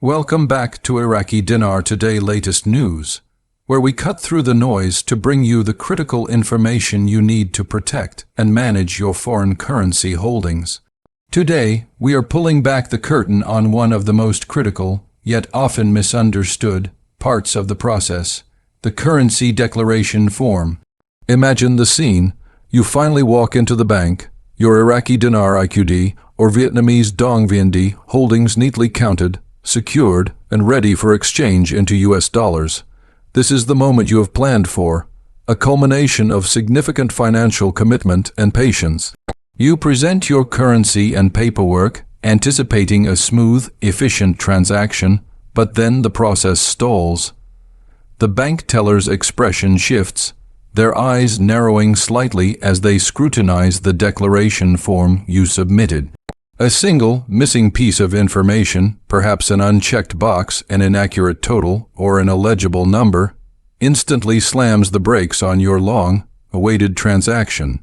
Welcome back to Iraqi Dinar Today latest news, where we cut through the noise to bring you the critical information you need to protect and manage your foreign currency holdings. Today, we are pulling back the curtain on one of the most critical, yet often misunderstood, parts of the process, the currency declaration form. Imagine the scene. You finally walk into the bank, your Iraqi Dinar IQD or Vietnamese Dong VND holdings neatly counted, secured, and ready for exchange into US dollars. This is the moment you have planned for, a culmination of significant financial commitment and patience. You present your currency and paperwork, anticipating a smooth, efficient transaction, but then the process stalls. The bank teller's expression shifts, their eyes narrowing slightly as they scrutinize the declaration form you submitted. A single, missing piece of information, perhaps an unchecked box, an inaccurate total, or an illegible number, instantly slams the brakes on your long-awaited transaction.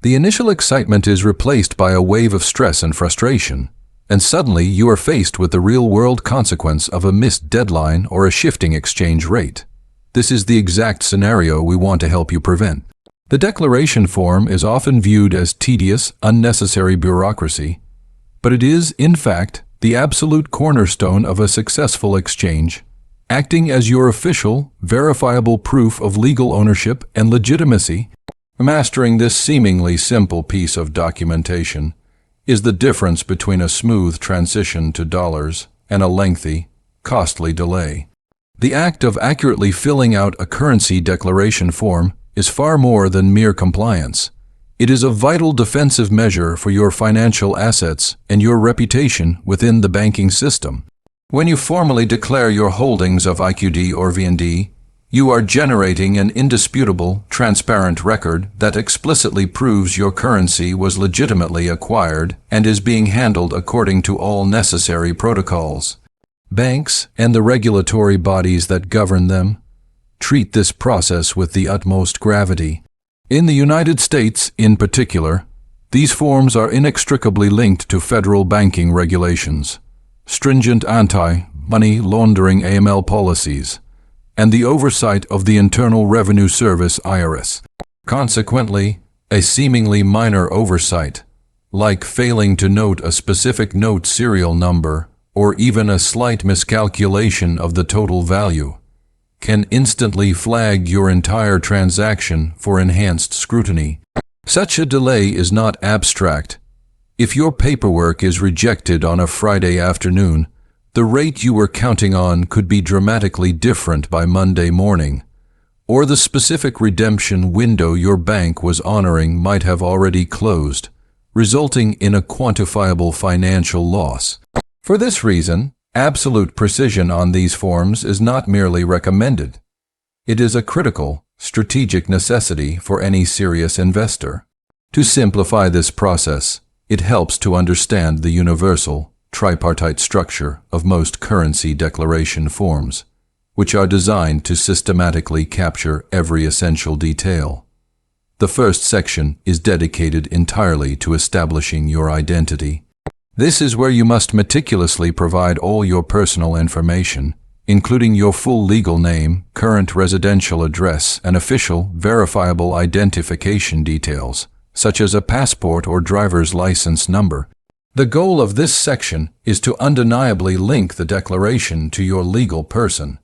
The initial excitement is replaced by a wave of stress and frustration, and suddenly you are faced with the real-world consequence of a missed deadline or a shifting exchange rate. This is the exact scenario we want to help you prevent. The declaration form is often viewed as tedious, unnecessary bureaucracy, but it is, in fact, the absolute cornerstone of a successful exchange, acting as your official, verifiable proof of legal ownership and legitimacy. Mastering this seemingly simple piece of documentation is the difference between a smooth transition to dollars and a lengthy, costly delay. The act of accurately filling out a currency declaration form is far more than mere compliance. It is a vital defensive measure for your financial assets and your reputation within the banking system. When you formally declare your holdings of IQD or VND, you are generating an indisputable, transparent record that explicitly proves your currency was legitimately acquired and is being handled according to all necessary protocols. Banks and the regulatory bodies that govern them treat this process with the utmost gravity. In the United States, in particular, these forms are inextricably linked to federal banking regulations, stringent anti-money laundering AML policies, and the oversight of the Internal Revenue Service (IRS). Consequently, a seemingly minor oversight, like failing to note a specific note serial number or even a slight miscalculation of the total value, can instantly flag your entire transaction for enhanced scrutiny. Such a delay is not abstract. If your paperwork is rejected on a Friday afternoon, the rate you were counting on could be dramatically different by Monday morning, or the specific redemption window your bank was honoring might have already closed, resulting in a quantifiable financial loss. For this reason, absolute precision on these forms is not merely recommended. It is a critical, strategic necessity for any serious investor. To simplify this process, it helps to understand the universal, tripartite structure of most currency declaration forms, which are designed to systematically capture every essential detail. The first section is dedicated entirely to establishing your identity. This is where you must meticulously provide all your personal information, including your full legal name, current residential address, and official, verifiable identification details, such as a passport or driver's license number. The goal of this section is to undeniably link the declaration to your legal person,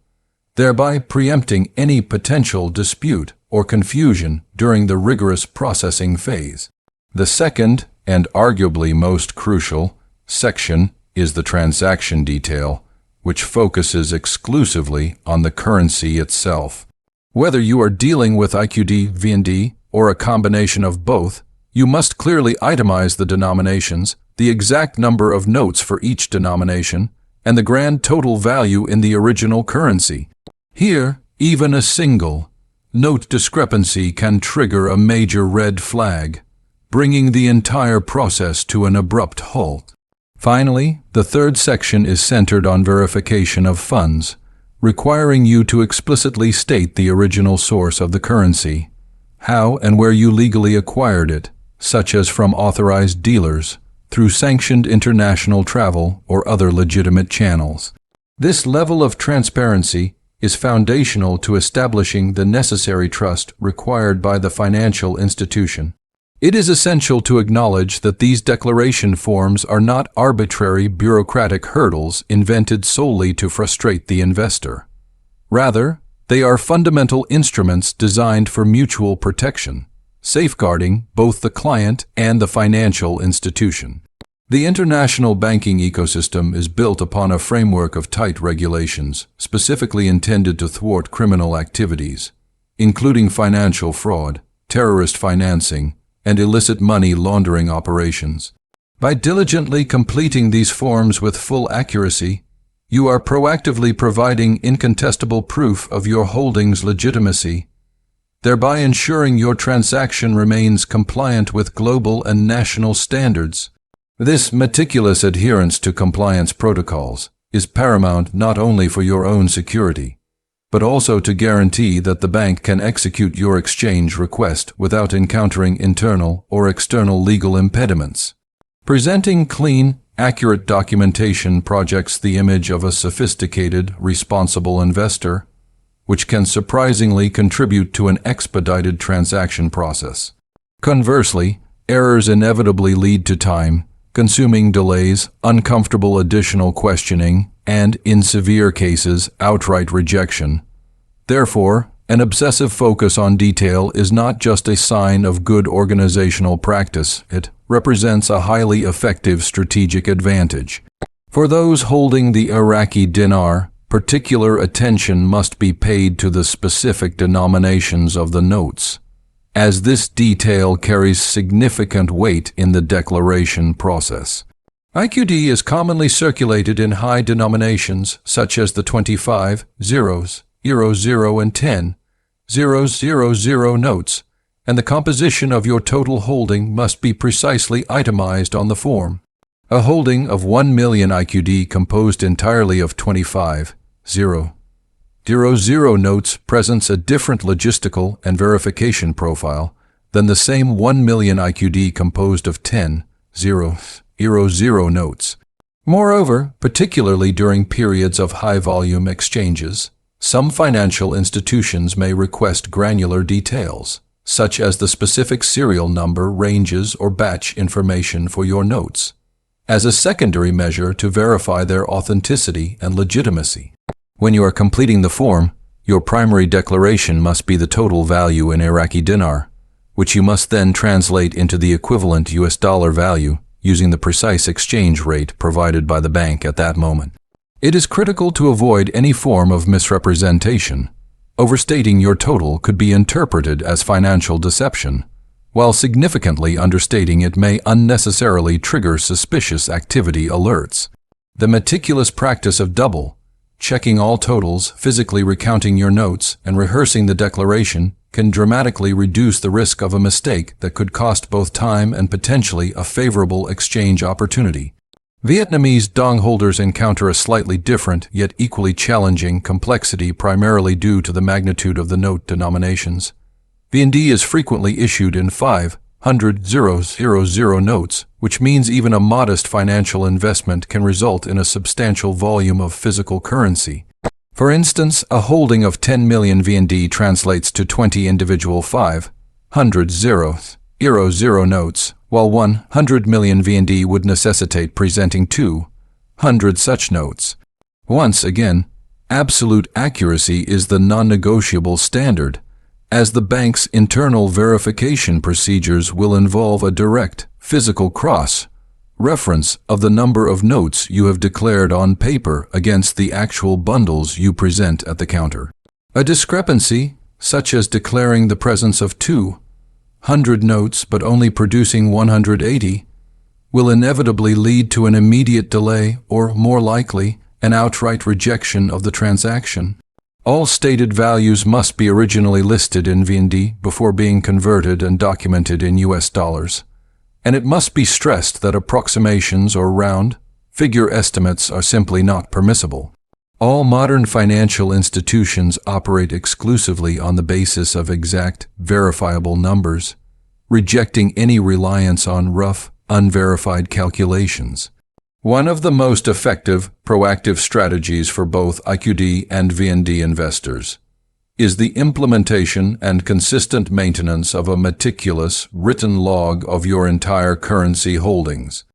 thereby preempting any potential dispute or confusion during the rigorous processing phase. The second, and arguably most crucial, section is the transaction detail, which focuses exclusively on the currency itself. Whether you are dealing with IQD VND or a combination of both, you must clearly itemize the denominations, the exact number of notes for each denomination, and the grand total value in the original currency. Here, even a single note discrepancy can trigger a major red flag, bringing the entire process to an abrupt halt. Finally, the third section is centered on verification of funds, requiring you to explicitly state the original source of the currency, how and where you legally acquired it, such as from authorized dealers, through sanctioned international travel or other legitimate channels. This level of transparency is foundational to establishing the necessary trust required by the financial institution. It is essential to acknowledge that these declaration forms are not arbitrary bureaucratic hurdles invented solely to frustrate the investor. Rather, they are fundamental instruments designed for mutual protection, safeguarding both the client and the financial institution. The international banking ecosystem is built upon a framework of tight regulations, specifically intended to thwart criminal activities, including financial fraud, terrorist financing, and illicit money laundering operations. By diligently completing these forms with full accuracy, you are proactively providing incontestable proof of your holding's legitimacy, thereby ensuring your transaction remains compliant with global and national standards. This meticulous adherence to compliance protocols is paramount not only for your own security, but also to guarantee that the bank can execute your exchange request without encountering internal or external legal impediments. Presenting clean, accurate documentation projects the image of a sophisticated, responsible investor, which can surprisingly contribute to an expedited transaction process. Conversely, errors inevitably lead to time-consuming delays, uncomfortable additional questioning, and, in severe cases, outright rejection. Therefore, an obsessive focus on detail is not just a sign of good organizational practice, it represents a highly effective strategic advantage. For those holding the Iraqi dinar, particular attention must be paid to the specific denominations of the notes, as this detail carries significant weight in the declaration process. IQD is commonly circulated in high denominations such as the 25, zeros, euro 0 and 10, 000 notes, and the composition of your total holding must be precisely itemized on the form. A holding of 1 million IQD composed entirely of 25, 0 notes presents a different logistical and verification profile than the same 1 million IQD composed of 10, 0 notes. Moreover, particularly during periods of high-volume exchanges, some financial institutions may request granular details, such as the specific serial number, ranges, or batch information for your notes, as a secondary measure to verify their authenticity and legitimacy. When you are completing the form, your primary declaration must be the total value in Iraqi dinar, which you must then translate into the equivalent US dollar value using the precise exchange rate provided by the bank at that moment. It is critical to avoid any form of misrepresentation. Overstating your total could be interpreted as financial deception, while significantly understating it may unnecessarily trigger suspicious activity alerts. The meticulous practice of checking all totals, physically recounting your notes, and rehearsing the declaration can dramatically reduce the risk of a mistake that could cost both time and potentially a favorable exchange opportunity. Vietnamese dong holders encounter a slightly different, yet equally challenging complexity primarily due to the magnitude of the note denominations. VND is frequently issued in 500,000 notes, which means even a modest financial investment can result in a substantial volume of physical currency. For instance, a holding of 10 million VND translates to 20 individual 500,000 notes, while 100 million VND would necessitate presenting 200 such notes. Once again, absolute accuracy is the non-negotiable standard, as the bank's internal verification procedures will involve a direct, physical cross-reference of the number of notes you have declared on paper against the actual bundles you present at the counter. A discrepancy, such as declaring the presence of 200 notes but only producing 180, will inevitably lead to an immediate delay or, more likely, an outright rejection of the transaction. All stated values must be originally listed in VND before being converted and documented in US dollars, and it must be stressed that approximations or round figure estimates are simply not permissible. All modern financial institutions operate exclusively on the basis of exact, verifiable numbers, rejecting any reliance on rough, unverified calculations. One of the most effective, proactive strategies for both IQD and VND investors is the implementation and consistent maintenance of a meticulous, written log of your entire currency holdings.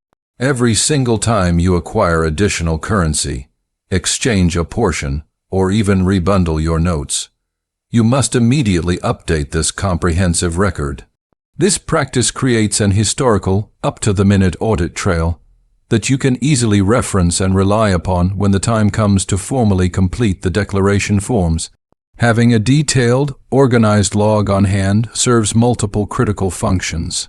Every single time you acquire additional currency, exchange a portion, or even rebundle your notes, you must immediately update this comprehensive record. This practice creates an historical, up-to-the-minute audit trail that you can easily reference and rely upon when the time comes to formally complete the declaration forms. Having a detailed, organized log on hand serves multiple critical functions.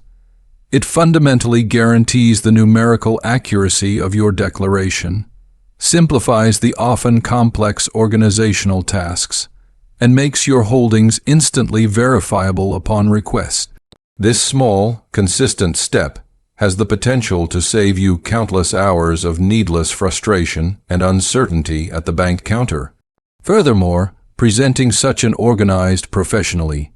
It fundamentally guarantees the numerical accuracy of your declaration, simplifies the often complex organizational tasks, and makes your holdings instantly verifiable upon request. This small, consistent step has the potential to save you countless hours of needless frustration and uncertainty at the bank counter. Furthermore, presenting such an organized, professionally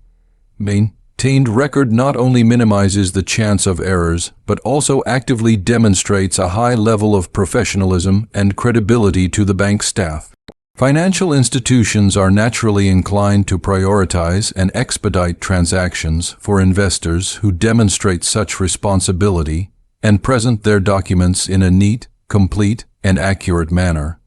maintained record not only minimizes the chance of errors, but also actively demonstrates a high level of professionalism and credibility to the bank staff. Financial institutions are naturally inclined to prioritize and expedite transactions for investors who demonstrate such responsibility and present their documents in a neat, complete, and accurate manner,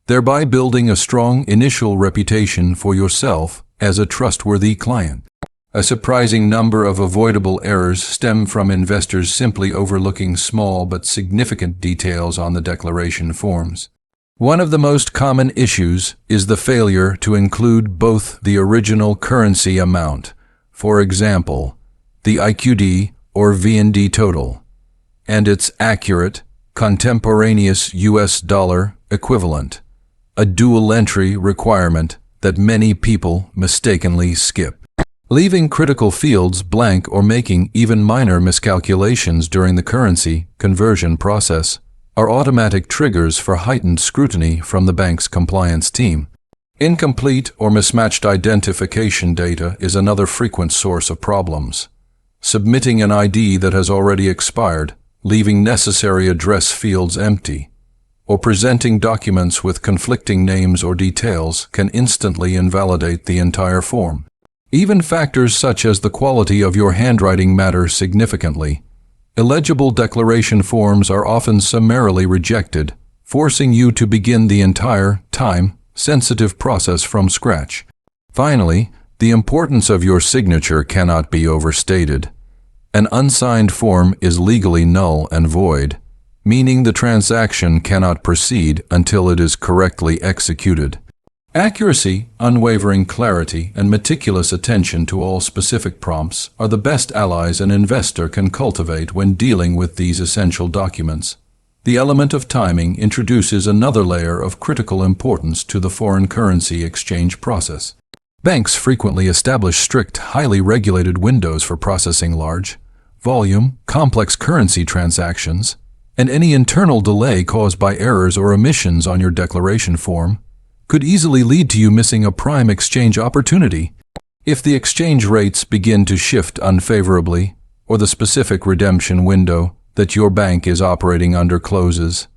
thereby building a strong initial reputation for yourself as a trustworthy client. A surprising number of avoidable errors stem from investors simply overlooking small but significant details on the declaration forms. One of the most common issues is the failure to include both the original currency amount, for example, the IQD or VND total, and its accurate, contemporaneous US dollar equivalent, a dual-entry requirement that many people mistakenly skip. Leaving critical fields blank or making even minor miscalculations during the currency conversion process are automatic triggers for heightened scrutiny from the bank's compliance team. Incomplete or mismatched identification data is another frequent source of problems. Submitting an ID that has already expired, leaving necessary address fields empty, or presenting documents with conflicting names or details can instantly invalidate the entire form. Even factors such as the quality of your handwriting matter significantly. Illegible declaration forms are often summarily rejected, forcing you to begin the entire, time-sensitive process from scratch. Finally, the importance of your signature cannot be overstated. An unsigned form is legally null and void, meaning the transaction cannot proceed until it is correctly executed. Accuracy, unwavering clarity, and meticulous attention to all specific prompts are the best allies an investor can cultivate when dealing with these essential documents. The element of timing introduces another layer of critical importance to the foreign currency exchange process. Banks frequently establish strict, highly regulated windows for processing large, volume, complex currency transactions, and any internal delay caused by errors or omissions on your declaration form could easily lead to you missing a prime exchange opportunity. If the exchange rates begin to shift unfavorably, or the specific redemption window that your bank is operating under closes,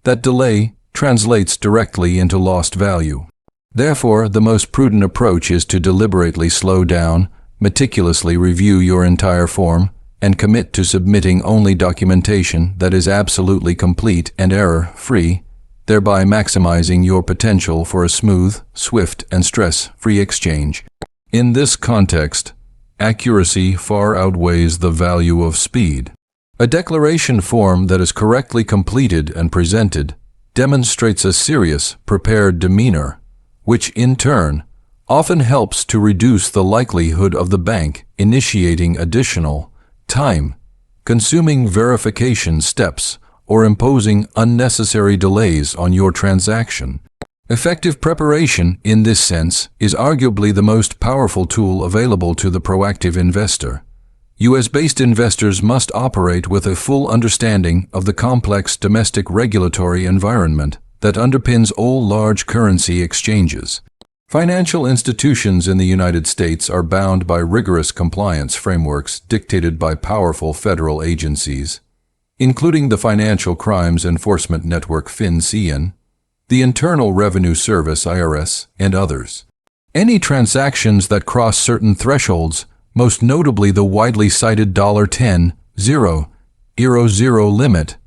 that delay translates directly into lost value. Therefore, the most prudent approach is to deliberately slow down, meticulously review your entire form, and commit to submitting only documentation that is absolutely complete and error-free, thereby maximizing your potential for a smooth, swift, and stress-free exchange. In this context, accuracy far outweighs the value of speed. A declaration form that is correctly completed and presented demonstrates a serious, prepared demeanor, which in turn often helps to reduce the likelihood of the bank initiating additional, time-consuming verification steps or imposing unnecessary delays on your transaction. Effective preparation, in this sense, is arguably the most powerful tool available to the proactive investor. US-based investors must operate with a full understanding of the complex domestic regulatory environment that underpins all large currency exchanges. Financial institutions in the United States are bound by rigorous compliance frameworks dictated by powerful federal agencies. including the Financial Crimes Enforcement Network FinCEN, the Internal Revenue Service IRS, and others. Any transactions that cross certain thresholds, most notably the widely cited $10,000 limit,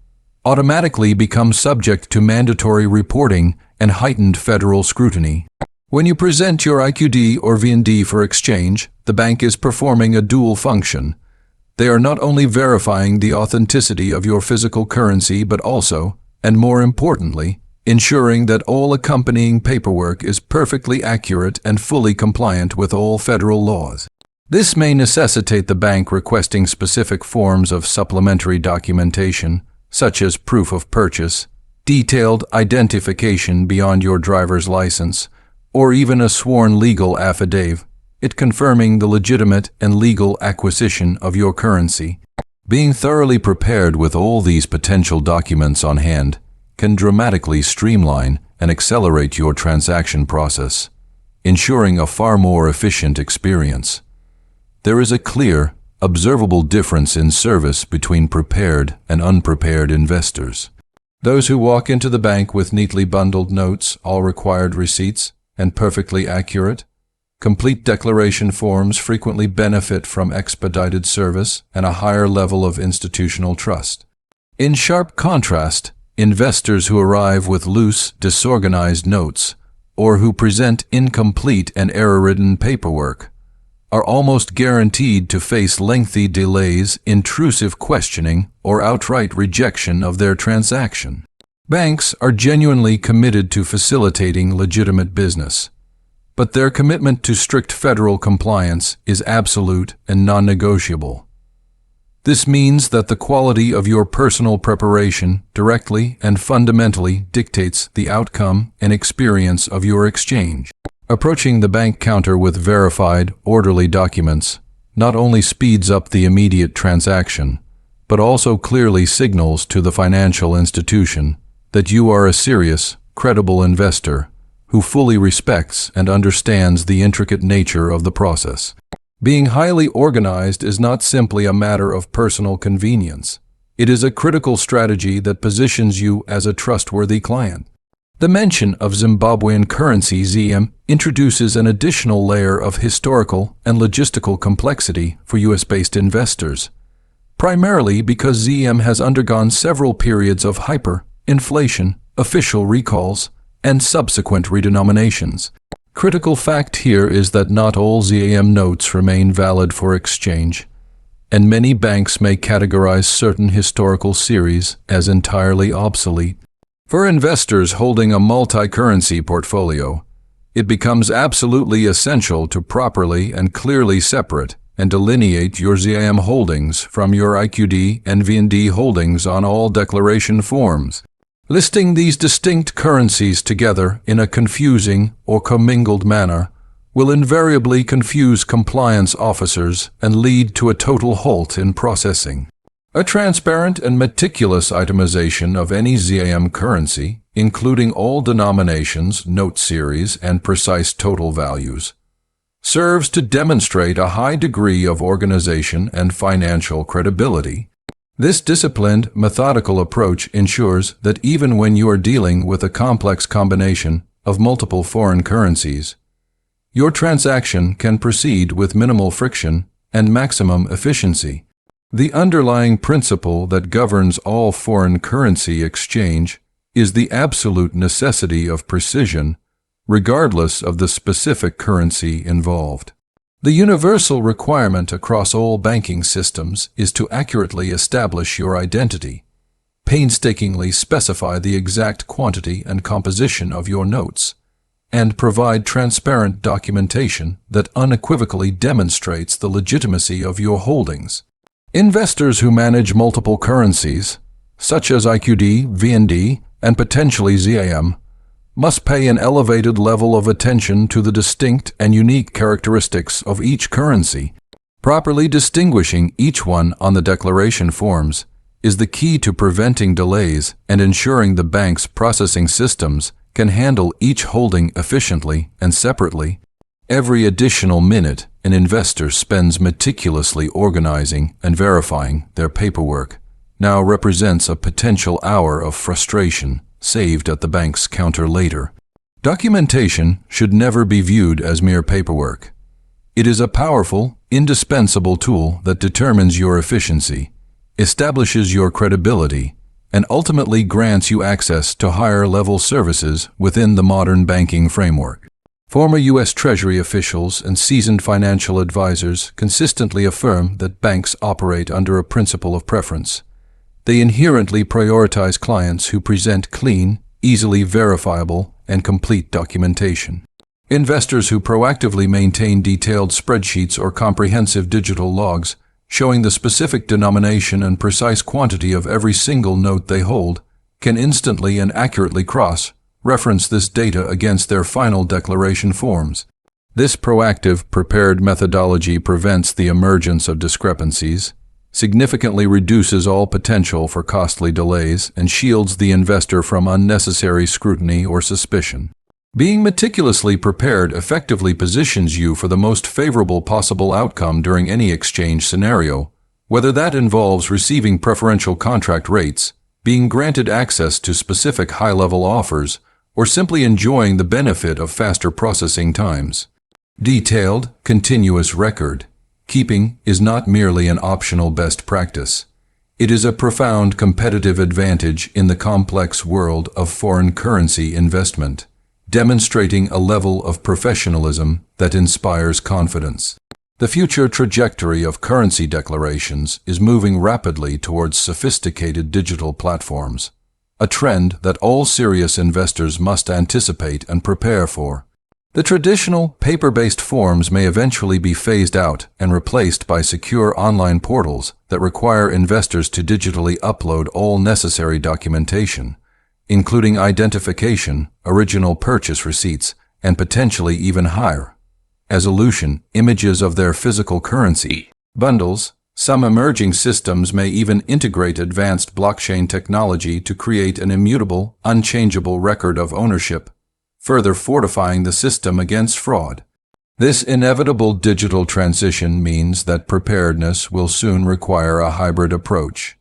automatically become subject to mandatory reporting and heightened federal scrutiny. When you present your IQD or VND for exchange, the bank is performing a dual function. They are not only verifying the authenticity of your physical currency but also, and more importantly, ensuring that all accompanying paperwork is perfectly accurate and fully compliant with all federal laws. This may necessitate the bank requesting specific forms of supplementary documentation, such as proof of purchase, detailed identification beyond your driver's license, or even a sworn legal affidavit, it confirming the legitimate and legal acquisition of your currency. Being thoroughly prepared with all these potential documents on hand can dramatically streamline and accelerate your transaction process, ensuring a far more efficient experience. There is a clear, observable difference in service between prepared and unprepared investors. Those who walk into the bank with neatly bundled notes, all required receipts, and perfectly accurate, complete declaration forms frequently benefit from expedited service and a higher level of institutional trust. In sharp contrast, investors who arrive with loose, disorganized notes, or who present incomplete and error-ridden paperwork, are almost guaranteed to face lengthy delays, intrusive questioning, or outright rejection of their transaction. Banks are genuinely committed to facilitating legitimate business, but their commitment to strict federal compliance is absolute and non-negotiable. This means that the quality of your personal preparation directly and fundamentally dictates the outcome and experience of your exchange. Approaching the bank counter with verified, orderly documents not only speeds up the immediate transaction, but also clearly signals to the financial institution that you are a serious, credible investor who fully respects and understands the intricate nature of the process. Being highly organized is not simply a matter of personal convenience. It is a critical strategy that positions you as a trustworthy client. The mention of Zimbabwean currency ZM introduces an additional layer of historical and logistical complexity for US-based investors, primarily because ZM has undergone several periods of hyperinflation, official recalls, and subsequent redenominations. Critical fact here is that not all ZM notes remain valid for exchange, and many banks may categorize certain historical series as entirely obsolete. For investors holding a multi-currency portfolio, it becomes absolutely essential to properly and clearly separate and delineate your ZM holdings from your IQD and VND holdings on all declaration forms. Listing these distinct currencies together in a confusing or commingled manner will invariably confuse compliance officers and lead to a total halt in processing. A transparent and meticulous itemization of any ZM currency, including all denominations, note series, and precise total values, serves to demonstrate a high degree of organization and financial credibility. This disciplined, methodical approach ensures that even when you are dealing with a complex combination of multiple foreign currencies, your transaction can proceed with minimal friction and maximum efficiency. The underlying principle that governs all foreign currency exchange is the absolute necessity of precision, regardless of the specific currency involved. The universal requirement across all banking systems is to accurately establish your identity, painstakingly specify the exact quantity and composition of your notes, and provide transparent documentation that unequivocally demonstrates the legitimacy of your holdings. Investors who manage multiple currencies, such as IQD, VND, and potentially ZAM, must pay an elevated level of attention to the distinct and unique characteristics of each currency. Properly distinguishing each one on the declaration forms is the key to preventing delays and ensuring the bank's processing systems can handle each holding efficiently and separately. Every additional minute an investor spends meticulously organizing and verifying their paperwork now represents a potential hour of frustration saved at the bank's counter later. Documentation should never be viewed as mere paperwork. It is a powerful, indispensable tool that determines your efficiency, establishes your credibility, and ultimately grants you access to higher-level services within the modern banking framework. Former U.S. Treasury officials and seasoned financial advisors consistently affirm that banks operate under a principle of preference. They inherently prioritize clients who present clean, easily verifiable, and complete documentation. Investors who proactively maintain detailed spreadsheets or comprehensive digital logs showing the specific denomination and precise quantity of every single note they hold can instantly and accurately cross-reference this data against their final declaration forms. This proactive, prepared methodology prevents the emergence of discrepancies, significantly reduces all potential for costly delays, and shields the investor from unnecessary scrutiny or suspicion. Being meticulously prepared effectively positions you for the most favorable possible outcome during any exchange scenario, whether that involves receiving preferential contract rates, being granted access to specific high-level offers, or simply enjoying the benefit of faster processing times. Detailed, continuous record keeping is not merely an optional best practice. It is a profound competitive advantage in the complex world of foreign currency investment, demonstrating a level of professionalism that inspires confidence. The future trajectory of currency declarations is moving rapidly towards sophisticated digital platforms, a trend that all serious investors must anticipate and prepare for. The traditional, paper-based forms may eventually be phased out and replaced by secure online portals that require investors to digitally upload all necessary documentation, including identification, original purchase receipts, and potentially even higher resolution images of their physical currency bundles. Some emerging systems may even integrate advanced blockchain technology to create an immutable, unchangeable record of ownership, further fortifying the system against fraud. This inevitable digital transition means that preparedness will soon require a hybrid approach,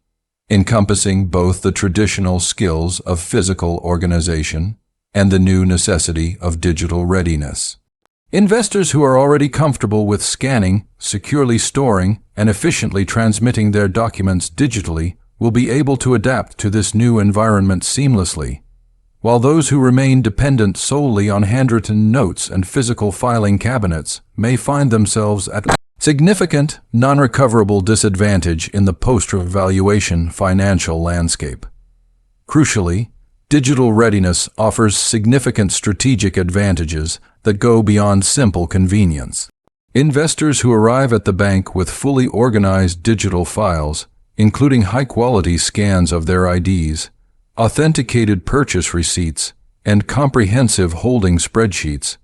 encompassing both the traditional skills of physical organization and the new necessity of digital readiness. Investors who are already comfortable with scanning, securely storing, and efficiently transmitting their documents digitally will be able to adapt to this new environment seamlessly, while those who remain dependent solely on handwritten notes and physical filing cabinets may find themselves at significant, non-recoverable disadvantage in the post-revaluation financial landscape. Crucially, digital readiness offers significant strategic advantages that go beyond simple convenience. Investors who arrive at the bank with fully organized digital files, including high-quality scans of their IDs, authenticated purchase receipts, and comprehensive holding spreadsheets,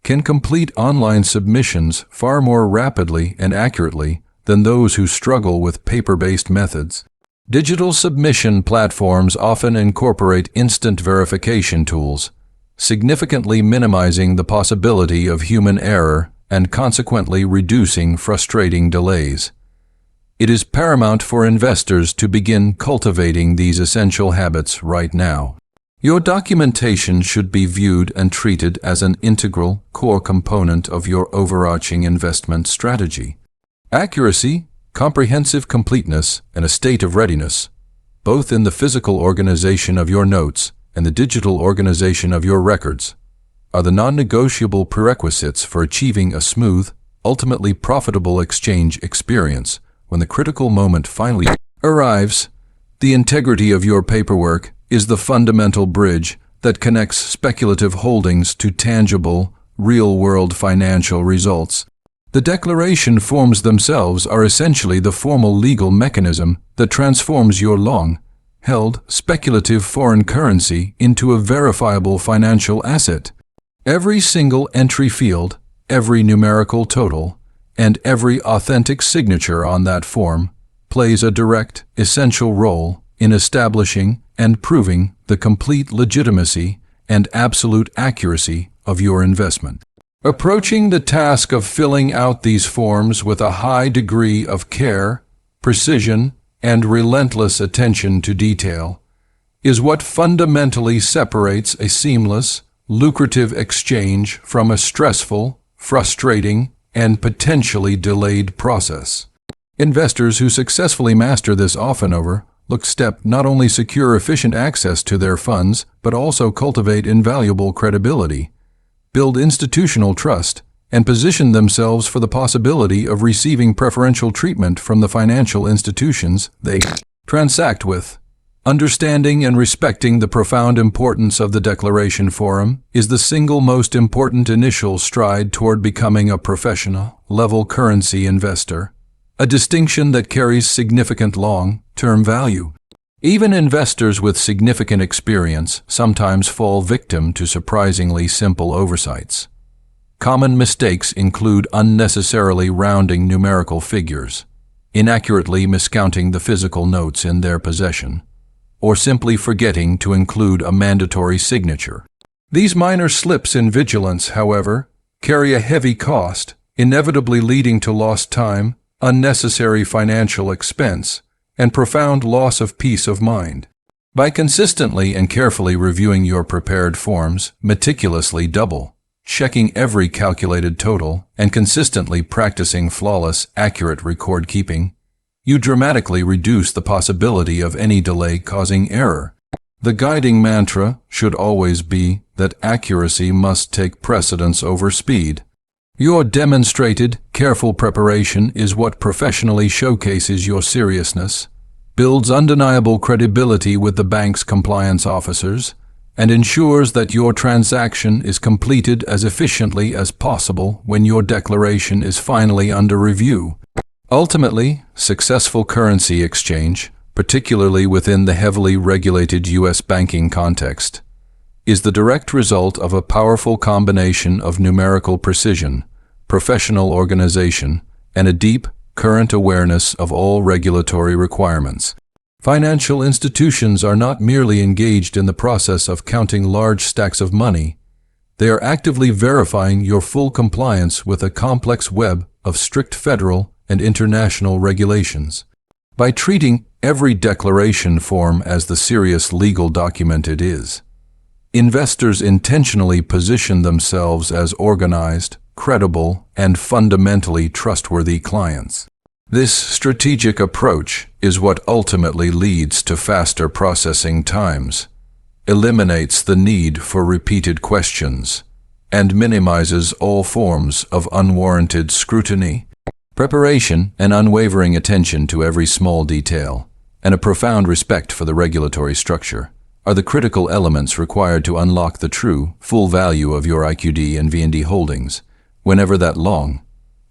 can complete online submissions far more rapidly and accurately than those who struggle with paper-based methods. Digital submission platforms often incorporate instant verification tools, significantly minimizing the possibility of human error and consequently reducing frustrating delays. It is paramount for investors to begin cultivating these essential habits right now. Your documentation should be viewed and treated as an integral, core component of your overarching investment strategy. Accuracy, comprehensive completeness, and a state of readiness, both in the physical organization of your notes and the digital organization of your records, are the non-negotiable prerequisites for achieving a smooth, ultimately profitable exchange experience when the critical moment finally arrives. The integrity of your paperwork is the fundamental bridge that connects speculative holdings to tangible, real-world financial results. The declaration forms themselves are essentially the formal legal mechanism that transforms your long-held, speculative foreign currency into a verifiable financial asset. Every single entry field, every numerical total, and every authentic signature on that form plays a direct, essential role in establishing and proving the complete legitimacy and absolute accuracy of your investment. Approaching the task of filling out these forms with a high degree of care, precision, and relentless attention to detail is what fundamentally separates a seamless, lucrative exchange from a stressful, frustrating, and potentially delayed process. Investors who successfully master this often overlooked step not only secure efficient access to their funds, but also cultivate invaluable credibility, build institutional trust, and position themselves for the possibility of receiving preferential treatment from the financial institutions they transact with. Understanding and respecting the profound importance of the declaration form is the single most important initial stride toward becoming a professional-level currency investor, a distinction that carries significant long-term value. Even investors with significant experience sometimes fall victim to surprisingly simple oversights. Common mistakes include unnecessarily rounding numerical figures, inaccurately miscounting the physical notes in their possession, or simply forgetting to include a mandatory signature. These minor slips in vigilance, however, carry a heavy cost, inevitably leading to lost time, unnecessary financial expense, and profound loss of peace of mind. By consistently and carefully reviewing your prepared forms, meticulously checking every calculated total, and consistently practicing flawless, accurate record-keeping, you dramatically reduce the possibility of any delay causing error. The guiding mantra should always be that accuracy must take precedence over speed. Your demonstrated, careful preparation is what professionally showcases your seriousness, builds undeniable credibility with the bank's compliance officers, and ensures that your transaction is completed as efficiently as possible when your declaration is finally under review. Ultimately, successful currency exchange, particularly within the heavily regulated U.S. banking context, is the direct result of a powerful combination of numerical precision, professional organization, and a deep, current awareness of all regulatory requirements. Financial institutions are not merely engaged in the process of counting large stacks of money. They are actively verifying your full compliance with a complex web of strict federal and international regulations. By treating every declaration form as the serious legal document it is, investors intentionally position themselves as organized, credible, and fundamentally trustworthy clients. This strategic approach is what ultimately leads to faster processing times, eliminates the need for repeated questions, and minimizes all forms of unwarranted scrutiny. Preparation and unwavering attention to every small detail, and a profound respect for the regulatory structure, are the critical elements required to unlock the true, full value of your IQD and VND holdings, whenever that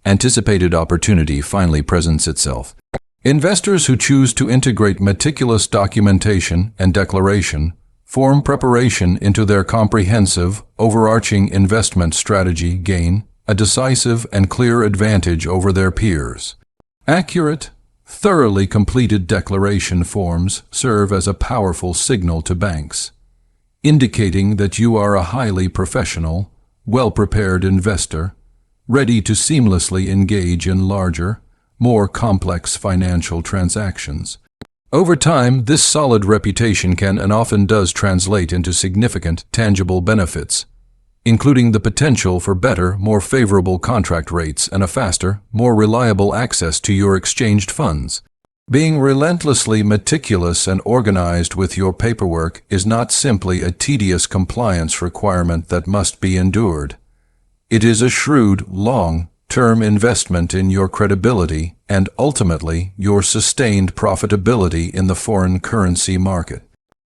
anticipated opportunity finally presents itself. Investors who choose to integrate meticulous documentation and declaration form preparation into their comprehensive, overarching investment strategy gain a decisive and clear advantage over their peers. Accurate, thoroughly completed declaration forms serve as a powerful signal to banks, indicating that you are a highly professional, well-prepared investor, ready to seamlessly engage in larger, more complex financial transactions. Over time, this solid reputation can and often does translate into significant, tangible benefits, including the potential for better, more favorable contract rates and a faster, more reliable access to your exchanged funds. Being relentlessly meticulous and organized with your paperwork is not simply a tedious compliance requirement that must be endured. It is a shrewd, long-term investment in your credibility and ultimately your sustained profitability in the foreign currency market.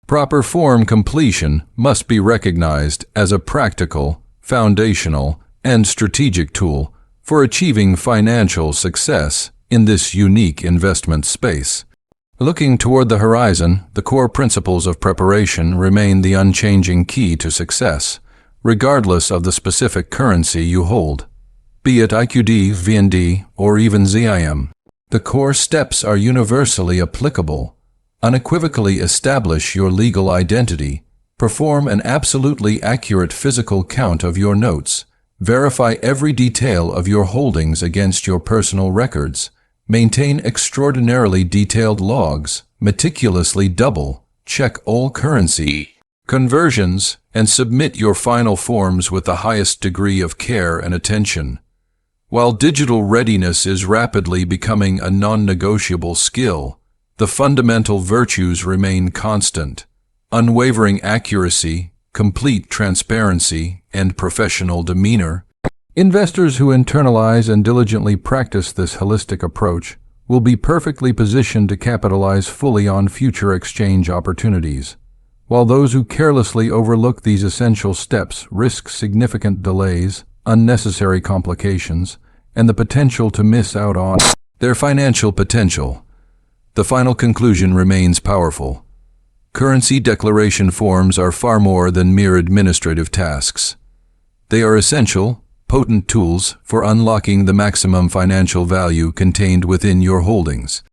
Proper form completion must be recognized as a practical, foundational, and strategic tool for achieving financial success in this unique investment space. Looking toward the horizon, the core principles of preparation remain the unchanging key to success, regardless of the specific currency you hold, be it IQD, VND, or even ZIM. The core steps are universally applicable. Unequivocally establish your legal identity, perform an absolutely accurate physical count of your notes, verify every detail of your holdings against your personal records, Maintain extraordinarily detailed logs, meticulously double-check all currency conversions, and submit your final forms with the highest degree of care and attention. While digital readiness is rapidly becoming a non-negotiable skill, the fundamental virtues remain constant: unwavering accuracy, complete transparency, and professional demeanor. Investors who internalize and diligently practice this holistic approach will be perfectly positioned to capitalize fully on future exchange opportunities, while those who carelessly overlook these essential steps risk significant delays, unnecessary complications, and the potential to miss out on their financial potential. The final conclusion remains powerful. Currency declaration forms are far more than mere administrative tasks. They are essential, potent tools for unlocking the maximum financial value contained within your holdings.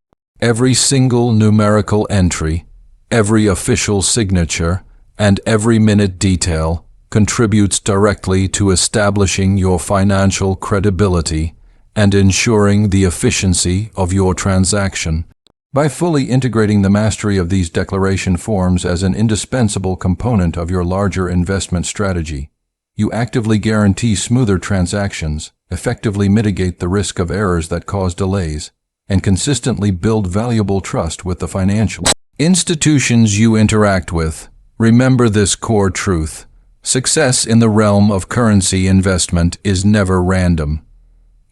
Every single numerical entry, every official signature, and every minute detail contributes directly to establishing your financial credibility and ensuring the efficiency of your transaction. By fully integrating the mastery of these declaration forms as an indispensable component of your larger investment strategy, you actively guarantee smoother transactions, effectively mitigate the risk of errors that cause delays, and consistently build valuable trust with the financial institutions you interact with. Remember this core truth: success in the realm of currency investment is never random.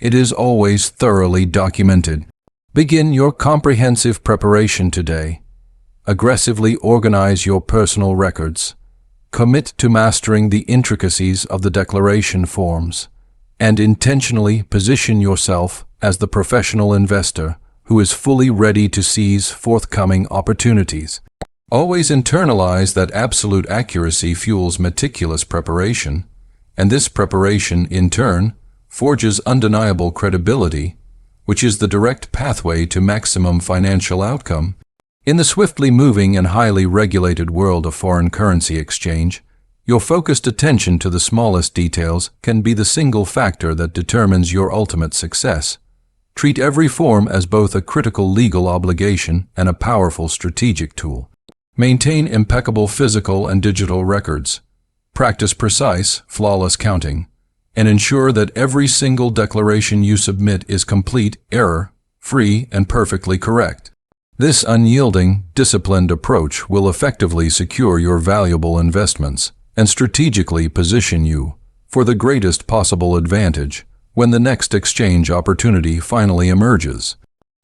It is always thoroughly documented. Begin your comprehensive preparation today. Aggressively organize your personal records. Commit to mastering the intricacies of the declaration forms, and intentionally position yourself as the professional investor who is fully ready to seize forthcoming opportunities. Always internalize that absolute accuracy fuels meticulous preparation, and this preparation, in turn, forges undeniable credibility, which is the direct pathway to maximum financial outcome. In the swiftly moving and highly regulated world of foreign currency exchange, your focused attention to the smallest details can be the single factor that determines your ultimate success. Treat every form as both a critical legal obligation and a powerful strategic tool. Maintain impeccable physical and digital records. Practice precise, flawless counting, and ensure that every single declaration you submit is complete, error-free, and perfectly correct. This unyielding, disciplined approach will effectively secure your valuable investments and strategically position you for the greatest possible advantage when the next exchange opportunity finally emerges.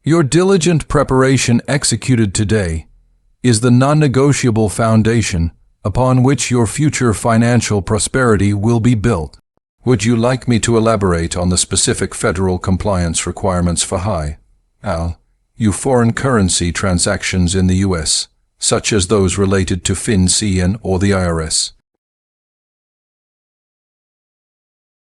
Your diligent preparation executed today is the non-negotiable foundation upon which your future financial prosperity will be built. Would you like me to elaborate on the specific federal compliance requirements for high-value foreign currency transactions in the U.S., such as those related to fincen or the IRS?